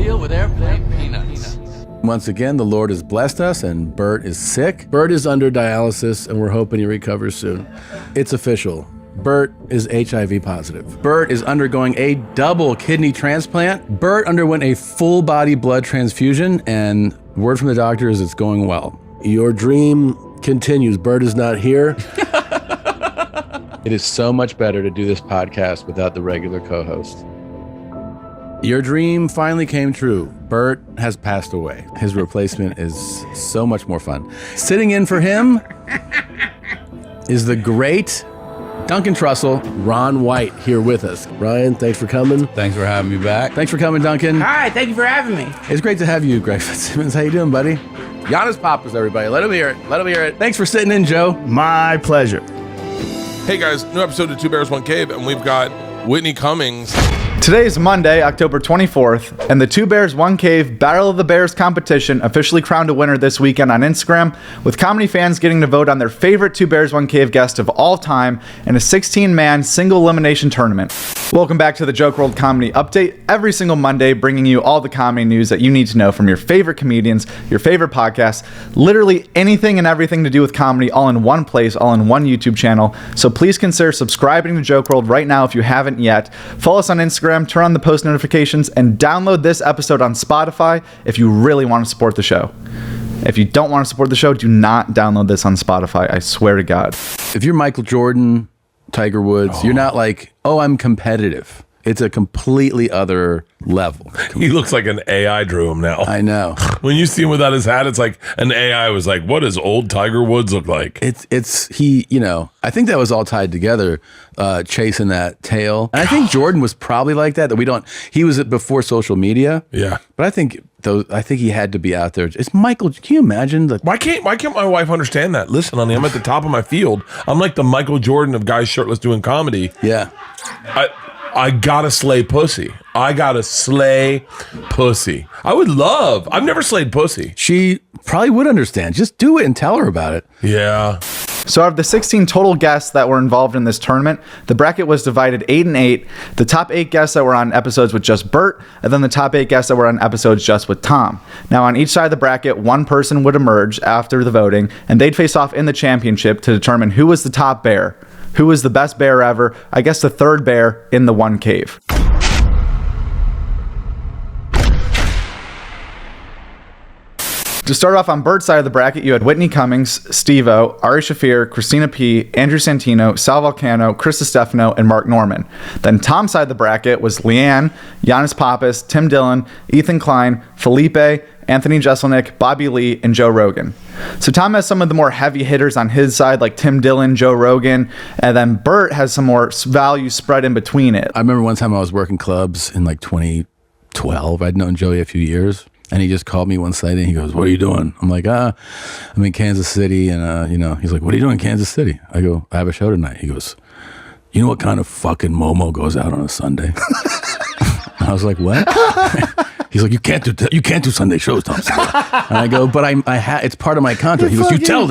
deal with airplane peanuts. Once again, the Lord has blessed us, and Bert is sick. Bert is under dialysis, and we're hoping he recovers soon. It's official. Bert is HIV positive. Bert is undergoing a double kidney transplant. Bert underwent a full body blood transfusion, and word from the doctor is it's going well. Your dream continues. Bert is not here. It is so much better to do this podcast without the regular co-host. Your dream finally came true. Bert has passed away. His replacement is so much more fun. Sitting in for him is the great Duncan Trussell, Ron White, here with us. Ryan, thanks for coming. Thanks for having me back. Thanks for coming, Duncan. Hi, thank you for having me. It's great to have you, Greg Fitzsimmons. How you doing, buddy? Giannis Papas, everybody. Let him hear it. Let him hear it. Thanks for sitting in, Joe. My pleasure. Hey guys, new episode of Two Bears, One Cave, and we've got Whitney Cummings. Today is Monday, October 24th, and the Two Bears, One Cave Battle of the Bears competition officially crowned a winner this weekend on Instagram, with comedy fans getting to vote on their favorite Two Bears, One Cave guest of all time in a 16-man single elimination tournament. Welcome back to the Joke World Comedy Update, every single Monday bringing you all the comedy news that you need to know from your favorite comedians, your favorite podcasts, literally anything and everything to do with comedy all in one place, all in one YouTube channel. So please consider subscribing to Joke World right now if you haven't yet. Follow us on Instagram, turn on the post notifications, and download this episode on Spotify if you really want to support the show. If you don't want to support the show, do not download this on Spotify. I swear to God. If you're Michael Jordan, Tiger Woods, you're not like, oh, I'm competitive. It's a completely other level. He looks like an AI drew him now. I know. When you see him without his hat, it's like an AI was like, what does old Tiger Woods look like? He, you know, I think that was all tied together, chasing that tail. And I think Jordan was probably like that he was before social media. Yeah. But I think he had to be out there. It's Michael. Can you imagine? Why can't my wife understand that? Listen, honey, I'm at the top of my field. I'm like the Michael Jordan of guys shirtless doing comedy. Yeah. I gotta slay pussy. I've never slayed pussy. She probably would understand. Just do it and tell her about it. Yeah. So out of the 16 total guests that were involved in this tournament, the bracket was divided 8 and 8. The top 8 guests that were on episodes with just Bert, and then the top 8 guests that were on episodes just with Tom. Now on each side of the bracket, one person would emerge after the voting, and they'd face off in the championship to determine who was the top bear. Who was the best bear ever? I guess the third bear in the one cave. To start off on Bert's side of the bracket, you had Whitney Cummings, Steve-O, Ari Shaffir, Christina P., Andrew Santino, Sal Volcano, Chris Stefano, and Mark Norman. Then Tom's side of the bracket was Leanne, Giannis Papas, Tim Dillon, Ethan Klein, Felipe, Anthony Jeselnik, Bobby Lee, and Joe Rogan. So Tom has some of the more heavy hitters on his side, like Tim Dillon, Joe Rogan, and then Bert has some more value spread in between it. I remember one time I was working clubs in like 2012. I'd known Joey a few years, and he just called me one Sunday, and he goes, "What are you doing?" I'm like, I'm in Kansas City, and he's like, "What are you doing in Kansas City?" I go, "I have a show tonight." He goes, "You know what kind of fucking Momo goes out on a Sunday?" I was like, "What?" He's like, you can't do Sunday shows, Thompson. And I go, but it's part of my contract. He goes, you tell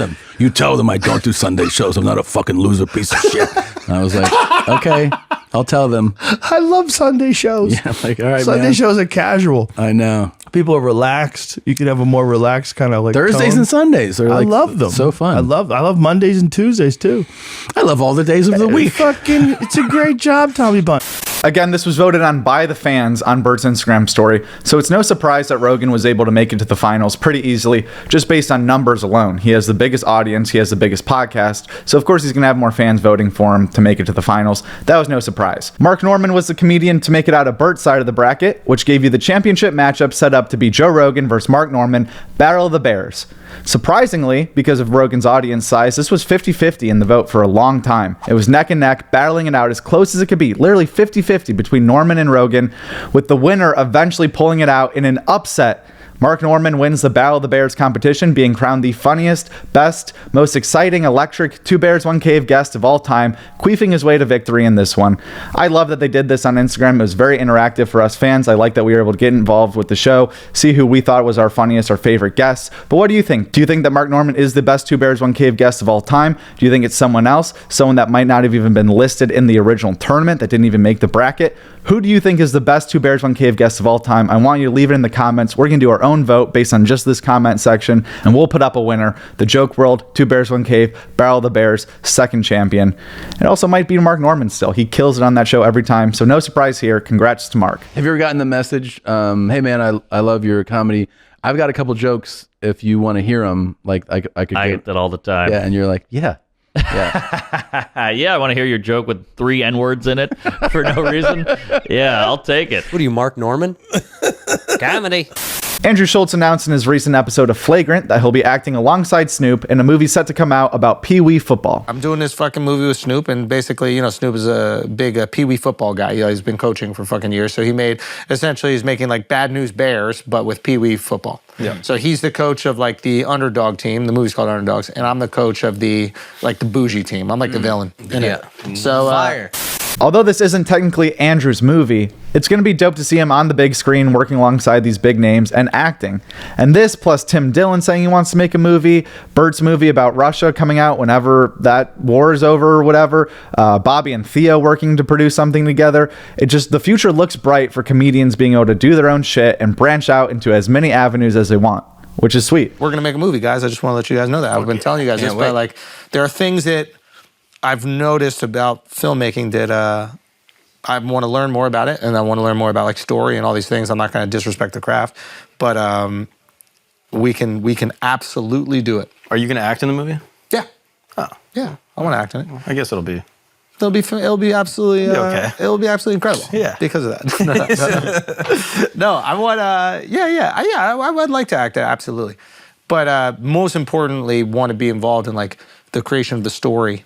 them I don't do Sunday shows. I'm not a fucking loser piece of shit. And I was like, okay, I'll tell them. I love Sunday shows. Yeah, like, all right, Sunday shows are casual. I know. People are relaxed. You can have a more relaxed kind of like Thursdays tone. and Sundays. I love them. So fun. I love Mondays and Tuesdays too. I love all the days of the week. It's a great job, Tommy Bunt. Again, this was voted on by the fans on Bert's Instagram story, so it's no surprise that Rogan was able to make it to the finals pretty easily, just based on numbers alone. He has the biggest audience, he has the biggest podcast, so of course he's going to have more fans voting for him to make it to the finals. That was no surprise. Mark Norman was the comedian to make it out of Bert's side of the bracket, which gave you the championship matchup set up to be Joe Rogan versus Mark Norman, Battle of the Bears. Surprisingly, because of Rogan's audience size, this was 50-50 in the vote for a long time. It was neck and neck, battling it out as close as it could be, literally 50-50 between Norman and Rogan, with the winner eventually pulling it out in an upset Mark Norman wins the Battle of the Bears competition, being crowned the funniest, best, most exciting, electric Two Bears, One Cave guest of all time, queefing his way to victory in this one. I love that they did this on Instagram. It was very interactive for us fans. I like that we were able to get involved with the show, see who we thought was our funniest, our favorite guests. But what do you think? Do you think that Mark Norman is the best Two Bears, One Cave guest of all time? Do you think it's someone else? Someone that might not have even been listed in the original tournament, that didn't even make the bracket? Who do you think is the best Two Bears, One Cave guest of all time? I want you to leave it in the comments. We're going to do our own vote based on just this comment section, and we'll put up a winner. The Joke World, Two Bears, One Cave, Battle of the Bears, second champion. It also might be Mark Norman still. He kills it on that show every time, so no surprise here. Congrats to Mark. Have you ever gotten the message, hey man, I love your comedy. I've got a couple jokes if you want to hear them. Like I get that all the time. Yeah, and you're like, yeah. Yeah, I want to hear your joke with 3 N-words in it for no reason. Yeah, I'll take it. What are you, Mark Norman? Comedy. Andrew Schulz announced in his recent episode of Flagrant that he'll be acting alongside Snoop in a movie set to come out about Pee Wee football. I'm doing this fucking movie with Snoop, and basically, Snoop is a big Pee Wee football guy. He's been coaching for fucking years, so he's making like Bad News Bears, but with Pee Wee football. Yeah. So he's the coach of like the underdog team. The movie's called Underdogs, and I'm the coach of the bougie team. I'm like the villain in it. So Fire. Although this isn't technically Andrew's movie, it's going to be dope to see him on the big screen working alongside these big names and acting. And this, plus Tim Dillon saying he wants to make a movie, Bert's movie about Russia coming out whenever that war is over or whatever, Bobby and Theo working to produce something together. The future looks bright for comedians being able to do their own shit and branch out into as many avenues as they want, which is sweet. we're gonna make a movie, guys. I just want to let you guys know that. I've been telling you guys this, but like there are things that I've noticed about filmmaking that I want to learn more about it, and I want to learn more about like story and all these things. I'm not going to disrespect the craft, but we can absolutely do it. Are you going to act in the movie? Yeah. Oh. Yeah. I want to act in it. I guess it'll be Absolutely okay. It'll be absolutely incredible. Yeah. Because of that. No, I want I would like to act there, absolutely. But most importantly, want to be involved in like the creation of the story.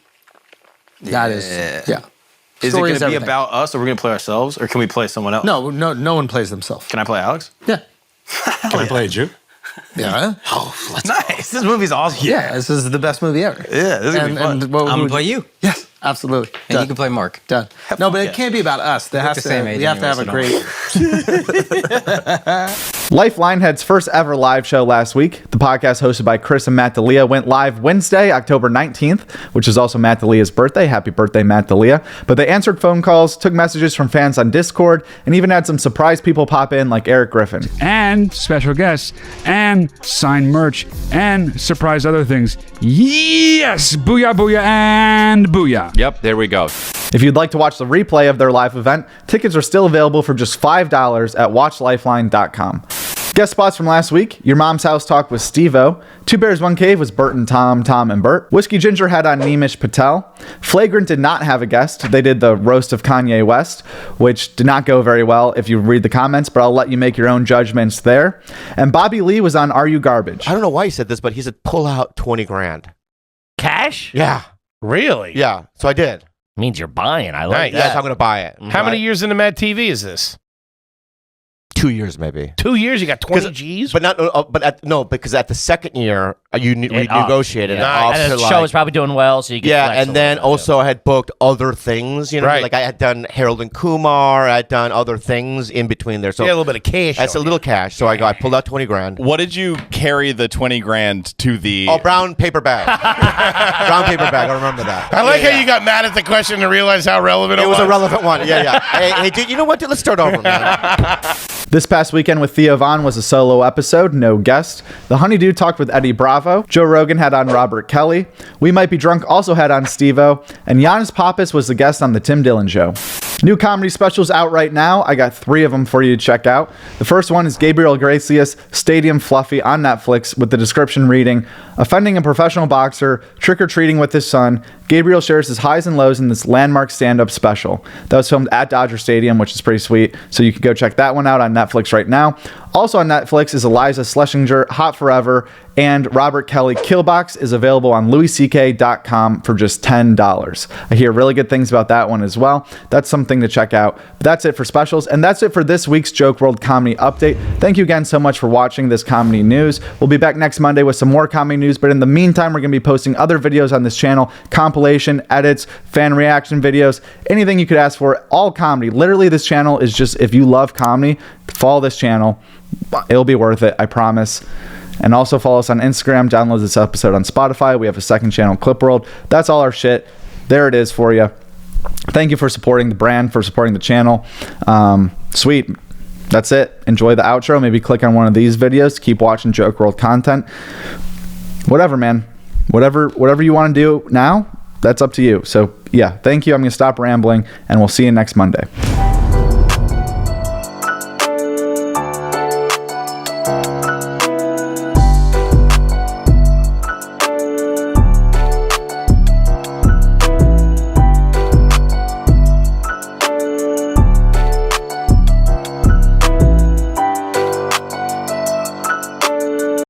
That is, yeah. Is Story it going to be everything. about us, or we're going to play ourselves, or can we play someone else? No one plays themselves. Can I play Alex? Yeah. Can I play you? Yeah. Nice. This movie's awesome. Yeah, this is the best movie ever. Yeah, this is going to be fun. I'm going to play you. Yes, absolutely. And you can play Mark. Done. No, but it can't be about us. We have to have a great... LifeLine had its first ever live show last week. The podcast hosted by Chris and Matt D'Elia went live Wednesday, October 19th, which is also Matt D'Elia's birthday. Happy birthday, Matt D'Elia. But they answered phone calls, took messages from fans on Discord, and even had some surprise people pop in like Eric Griffin. And special guests, and signed merch, and surprise other things. Yes! Booyah, booyah, and booyah. Yep, there we go. If you'd like to watch the replay of their live event, tickets are still available for just $5 at watchlifeline.com. Guest spots from last week: Your Mom's House Talk with Steve-O. Two Bears, One Cave was Bert and Tom and Bert. Whiskey Ginger had on Nimish Patel. Flagrant did not have a guest. They did the roast of Kanye West, which did not go very well if you read the comments, but I'll let you make your own judgments there. And Bobby Lee was on Are You Garbage? I don't know why he said this, but he said pull out 20 grand. Cash? Yeah. Really? Yeah. So I did. Means you're buying. I like that. Yes, I'm going to buy it. How many years into Mad TV is this? 2 years, maybe. 2 years? You got 20 G's? But not, because at the second year, you renegotiated it off and to the show was probably doing well, so you get flex and then also I had booked other things, Right. like I had done Harold and Kumar, I had done other things in between there. So a little bit of cash. That's a little cash. So I pulled out 20 grand. What did you carry the 20 grand to the... Oh, brown paper bag. Brown paper bag. I remember that. I like how you got mad at the question to realize how relevant it was. It was a relevant one. Yeah. Hey, dude, you know what? Let's start over, man. This past weekend with Theo Von was a solo episode, no guest. The Honeydew talked with Eddie Bravo. Joe Rogan had on Robert Kelly. We Might Be Drunk also had on Steve-O. And Giannis Pappas was the guest on The Tim Dillon Show. New comedy specials out right now. I got 3 of them for you to check out. The first one is Gabriel Iglesias' Stadium Fluffy on Netflix, with the description reading, offending a professional boxer, trick-or-treating with his son. Gabriel shares his highs and lows in this landmark stand-up special. That was filmed at Dodger Stadium, which is pretty sweet, so you can go check that one out on Netflix right now. Also on Netflix is Eliza Schlesinger, Hot Forever. And Robert Kelly Killbox is available on louisck.com for just $10. I hear really good things about that one as well. That's something to check out. But that's it for specials, and that's it for this week's Joke World Comedy Update. Thank you again so much for watching this comedy news. We'll be back next Monday with some more comedy news, but in the meantime, we're going to be posting other videos on this channel, compilation, edits, fan reaction videos, anything you could ask for, all comedy. Literally, this channel is just, if you love comedy, follow this channel. It'll be worth it, I promise. And also follow us on Instagram, download this episode on Spotify. We have a second channel, Clip World. That's all our shit. There it is for you. Thank you for supporting the brand, for supporting the channel. Sweet. That's it. Enjoy the outro. Maybe click on one of these videos to keep watching Joke World content. Whatever, man. Whatever you want to do now, that's up to you. So, yeah, thank you. I'm going to stop rambling, and we'll see you next Monday.